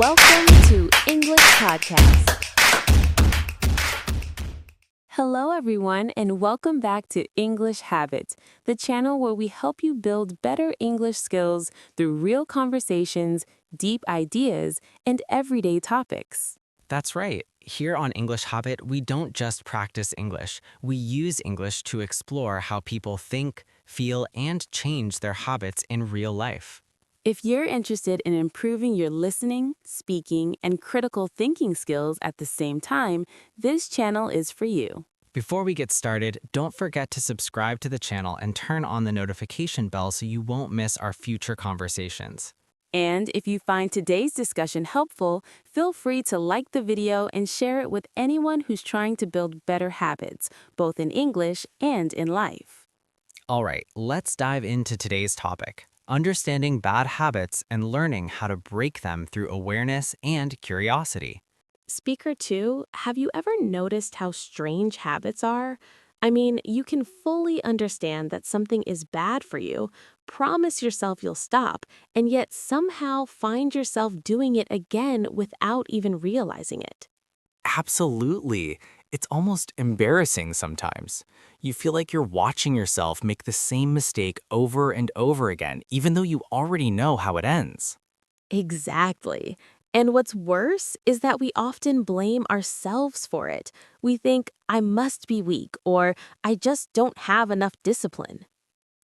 Welcome to English Podcast. Hello, everyone, and welcome back to English Habits, the channel where we help you build better English skills through real conversations, deep ideas, and everyday topics. That's right. Here on English Habit, we don't just practice English. We use English to explore how people think, feel, and change their habits in real life. If you're interested in improving your listening, speaking, and critical thinking skills at the same time, this channel is for you. Before we get started, don't forget to subscribe to the channel and turn on the notification bell so you won't miss our future conversations. And if you find today's discussion helpful, feel free to like the video and share it with anyone who's trying to build better habits, both in English and in life. All right, let's dive into today's topic: understanding bad habits and learning how to break them through awareness and curiosity. Speaker 2, have you ever noticed how strange habits are? I mean, you can fully understand that something is bad for you, promise yourself you'll stop, and yet somehow find yourself doing it again without even realizing it. Absolutely. It's almost embarrassing sometimes. You feel like you're watching yourself make the same mistake over and over again, even though you already know how it ends. Exactly. And what's worse is that we often blame ourselves for it. We think, I must be weak, or I just don't have enough discipline.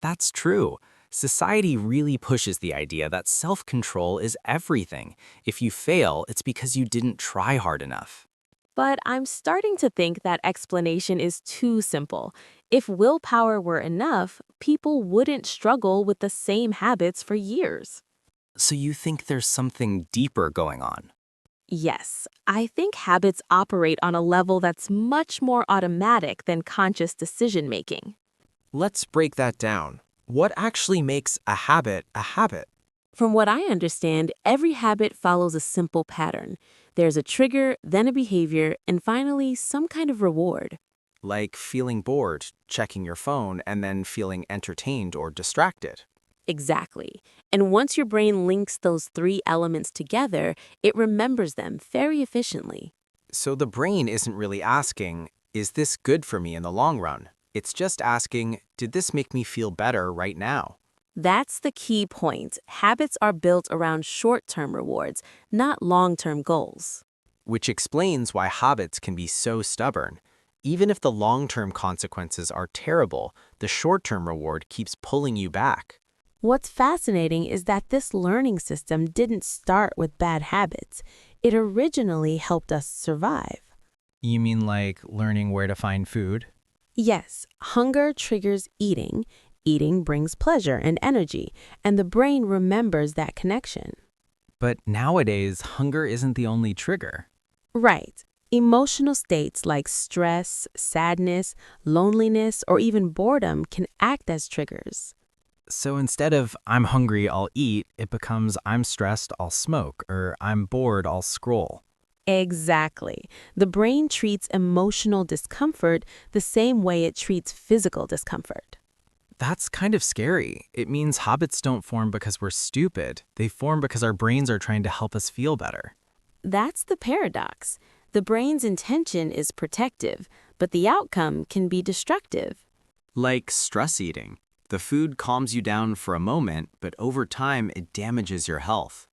That's true. Society really pushes the idea that self-control is everything. If you fail, it's because you didn't try hard enough. But I'm starting to think that explanation is too simple. If willpower were enough, people wouldn't struggle with the same habits for years. So you think there's something deeper going on? Yes, I think habits operate on a level that's much more automatic than conscious decision-making. Let's break that down. What actually makes a habit a habit? From what I understand, every habit follows a simple pattern. There's a trigger, then a behavior, and finally, some kind of reward. Like feeling bored, checking your phone, and then feeling entertained or distracted. Exactly. And once your brain links those three elements together, it remembers them very efficiently. So the brain isn't really asking, is this good for me in the long run? It's just asking, did this make me feel better right now? That's the key point. Habits are built around short-term rewards, not long-term goals. Which explains why habits can be so stubborn. Even if the long-term consequences are terrible, the short-term reward keeps pulling you back. What's fascinating is that this learning system didn't start with bad habits. It originally helped us survive. You mean like learning where to find food? Yes, hunger triggers eating. Eating brings pleasure and energy, and the brain remembers that connection. But nowadays, hunger isn't the only trigger. Right. Emotional states like stress, sadness, loneliness, or even boredom can act as triggers. So instead of I'm hungry, I'll eat, it becomes I'm stressed, I'll smoke, or I'm bored, I'll scroll. Exactly. The brain treats emotional discomfort the same way it treats physical discomfort. That's kind of scary. It means habits don't form because we're stupid. They form because our brains are trying to help us feel better. That's the paradox. The brain's intention is protective, but the outcome can be destructive. Like stress eating. The food calms you down for a moment, but over time it damages your health.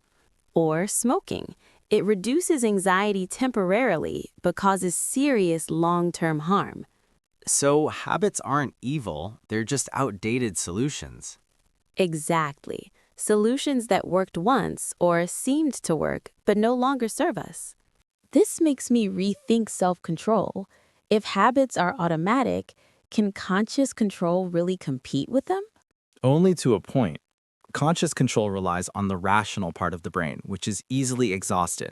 Or smoking. It reduces anxiety temporarily, but causes serious long-term harm. So habits aren't evil, they're just outdated solutions. Exactly. Solutions that worked once or seemed to work but no longer serve us. This makes me rethink self-control. If habits are automatic, can conscious control really compete with them? Only to a point. Conscious control relies on the rational part of the brain, which is easily exhausted.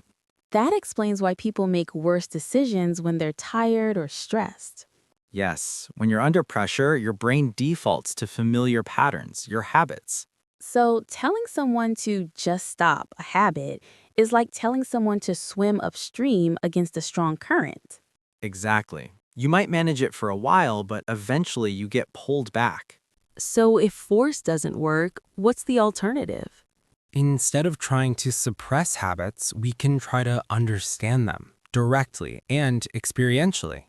That explains why people make worse decisions when they're tired or stressed. Yes, when you're under pressure, your brain defaults to familiar patterns, your habits. So telling someone to just stop a habit is like telling someone to swim upstream against a strong current. Exactly. You might manage it for a while, but eventually you get pulled back. So if force doesn't work, what's the alternative? Instead of trying to suppress habits, we can try to understand them directly and experientially.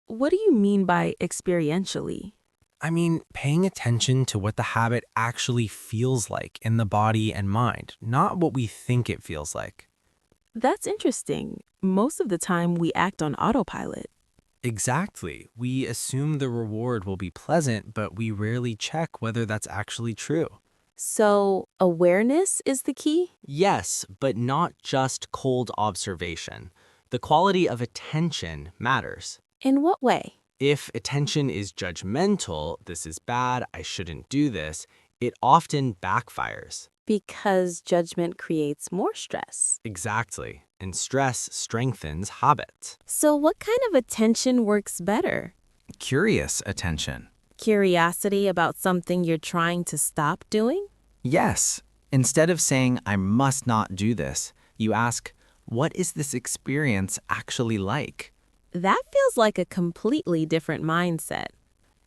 What do you mean by experientially? I mean, paying attention to what the habit actually feels like in the body and mind, not what we think it feels like. That's interesting. Most of the time, we act on autopilot. Exactly. We assume the reward will be pleasant, but we rarely check whether that's actually true. So, awareness is the key? Yes, but not just cold observation. The quality of attention matters. In what way? If attention is judgmental, this is bad, I shouldn't do this, it often backfires. Because judgment creates more stress. Exactly. And stress strengthens habits. So, what kind of attention works better? Curious attention. Curiosity about something you're trying to stop doing? Yes. Instead of saying, I must not do this, you ask, what is this experience actually like? That feels like a completely different mindset.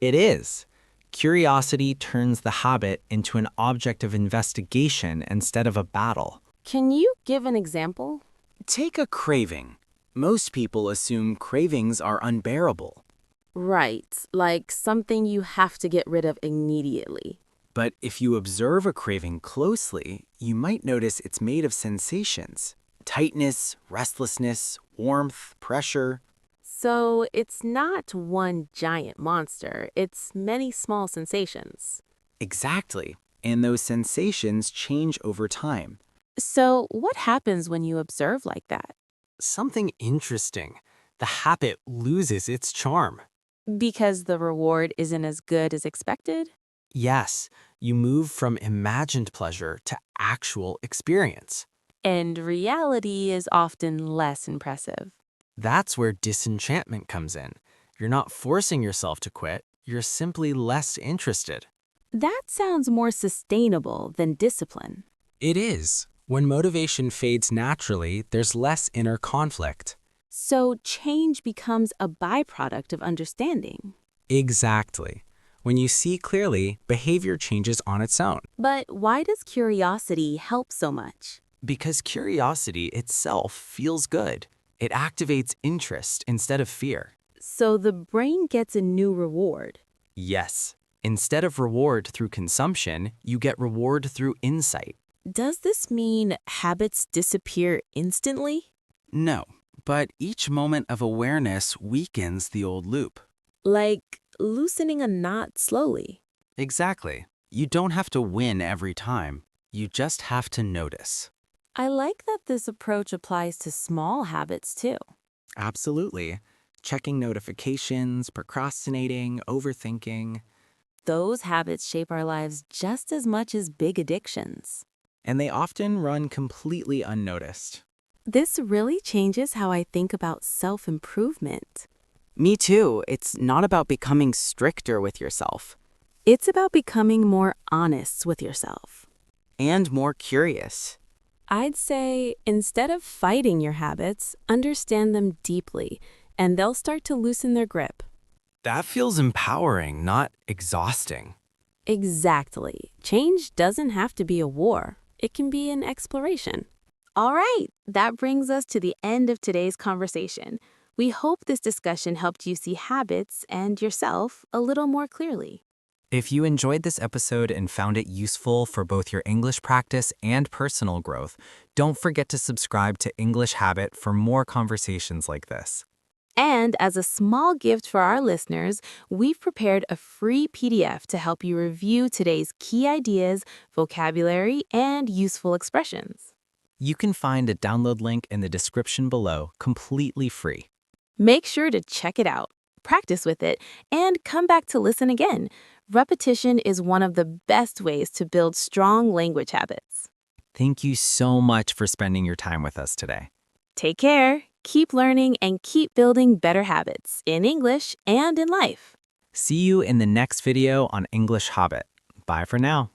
It is. Curiosity turns the habit into an object of investigation instead of a battle. Can you give an example? Take a craving. Most people assume cravings are unbearable. Right, like something you have to get rid of immediately. But if you observe a craving closely, you might notice it's made of sensations. Tightness, restlessness, warmth, pressure. So it's not one giant monster, it's many small sensations. Exactly. And those sensations change over time. So what happens when you observe like that? Something interesting. The habit loses its charm. Because the reward isn't as good as expected? Yes, you move from imagined pleasure to actual experience. And reality is often less impressive. That's where disenchantment comes in. You're not forcing yourself to quit, you're simply less interested. That sounds more sustainable than discipline. It is. When motivation fades naturally, there's less inner conflict. So change becomes a byproduct of understanding. Exactly. When you see clearly, behavior changes on its own. But why does curiosity help so much? Because curiosity itself feels good. It activates interest instead of fear. So the brain gets a new reward. Yes. Instead of reward through consumption, you get reward through insight. Does this mean habits disappear instantly? No, but each moment of awareness weakens the old loop. Like loosening a knot slowly. Exactly. You don't have to win every time. You just have to notice. I like that this approach applies to small habits too. Absolutely. Checking notifications, procrastinating, overthinking. Those habits shape our lives just as much as big addictions. And they often run completely unnoticed. This really changes how I think about self-improvement. Me too. It's not about becoming stricter with yourself It's about becoming more honest with yourself. and more curious. I'd say instead of fighting your habits, understand them deeply, and they'll start to loosen their grip. That feels empowering, not exhausting. Exactly. Change doesn't have to be a war. It can be an exploration. All right, that brings us to the end of today's conversation. We hope this discussion helped you see habits and yourself a little more clearly. If you enjoyed this episode and found it useful for both your English practice and personal growth, don't forget to subscribe to English Habit for more conversations like this. And as a small gift for our listeners, we've prepared a free PDF to help you review today's key ideas, vocabulary, and useful expressions. You can find a download link in the description below, completely free. Make sure to check it out, practice with it, and come back to listen again. Repetition is one of the best ways to build strong language habits. Thank you so much for spending your time with us today. Take care, keep learning, and keep building better habits in English and in life. See you in the next video on English Habit. Bye for now.